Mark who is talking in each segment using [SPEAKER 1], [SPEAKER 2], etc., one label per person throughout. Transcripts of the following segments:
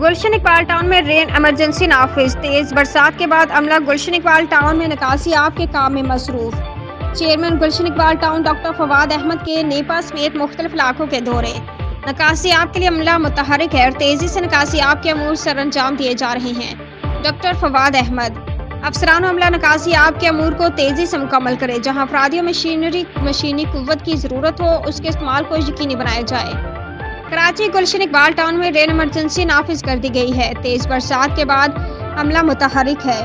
[SPEAKER 1] Gulshan Iqbal town میں رین emergency نافذ، تیز برسات کے بعد عملہ گلشن اقبال ٹاؤن میں نکاسی آب کے کام میں مصروف۔ Chairman Gulshan Iqbal town doctor Fawad Ahmad کے نیپا سمیت مختلف علاقوں کے دورے۔ نکاسی آب کے لیے عملہ متحرک ہے اور تیزی سے نکاسی آب کے امور سر انجام دیے جا رہے ہیں۔ ڈاکٹر فواد احمد: افسران و عملہ نکاسی آب کے امور کو تیزی سے مکمل کرے، جہاں افرادی و مشینی قوت کی ضرورت ہو اس کے استعمال کو یقینی بنایا جائے۔ کراچی گلشن اقبال ٹاؤن میں رین ایمرجنسی نافذ کر دی گئی ہے۔ تیز برسات کے بعد عملہ متحرک ہے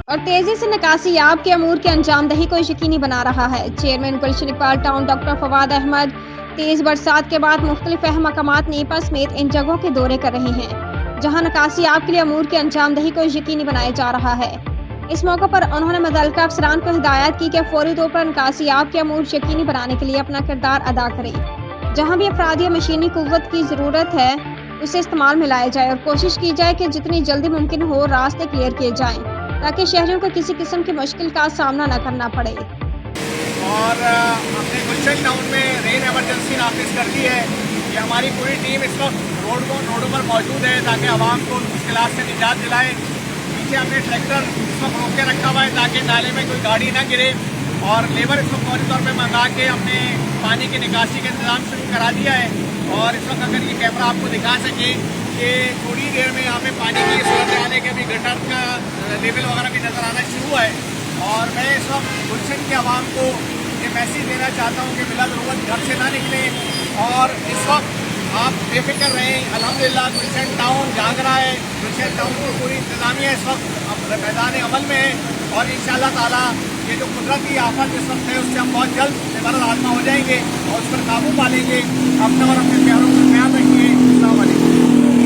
[SPEAKER 1] اور تیزی سے نکاسی آب کے امور کی انجام دہی کو یقینی بنا رہا ہے۔ Chairman Gulshan Iqbal town doctor Fawad Ahmad تیز برسات کے بعد مختلف اہم مقامات نیپا سمیت ان جگہوں کے دورے کر رہے ہیں جہاں نکاسی آب کے لیے امور کی انجام دہی کو یقینی بنایا جا رہا ہے۔ اس موقع پر انہوں نے متعلقہ افسران کو ہدایت کی کہ فوری طور پر نکاسی آب کے امور یقینی بنانے کے لیے اپنا کردار ادا کریں۔ جہاں بھی افرادی و مشینی قوت کی ضرورت ہے اسے استعمال میں لایا جائے اور کوشش کی جائے کہ جتنی جلدی ممکن ہو راستے کلیئر کیے جائیں تاکہ شہریوں کو کسی قسم کی مشکل کا سامنا نہ کرنا پڑے۔
[SPEAKER 2] اور ہم نے گلشن ٹاؤن میں رین ایمرجنسی نافذ کر دی ہے کہ ہماری پوری ٹیم اس وقت روڈوں پر موجود ہے تاکہ عوام کو مشکلات سے نجات دلائے۔ پیچھے ہم نے ٹریکٹر اس وقت روک کے رکھا ہوا ہے تاکہ نالے میں کوئی گاڑی نہ گرے، اور لیبر اس وقت فوری طور پہ منگا کے ہم نے پانی کی نکاسی کا انتظام شروع کرا دیا ہے۔ اور اس وقت اگر یہ کیمرہ آپ کو دکھا سکے کہ تھوڑی دیر میں یہاں پہ پانی کی صورت آنے کے بھی گٹر کا لیول وغیرہ بھی نظر آنا شروع ہے۔ اور میں اس وقت گلشن کے عوام کو یہ میسیج دینا چاہتا ہوں کہ بلا ضرورت گھر سے نہ نکلیں، اور اس وقت آپ بے فکر رہیں۔ الحمدللہ گلشن ٹاؤن جاگ رہا ہے، گلشن ٹاؤن کی پوری انتظامیہ اس وقت میدان عمل میں ہے، اور انشاءاللہ تعالیٰ یہ جو قدرتی آفت اس وقت ہے اس سے ہم بہت جلد بر آزما ہو جائیں گے اور اس پر قابو پا لیں گے، اپنا اور اپنے پیاروں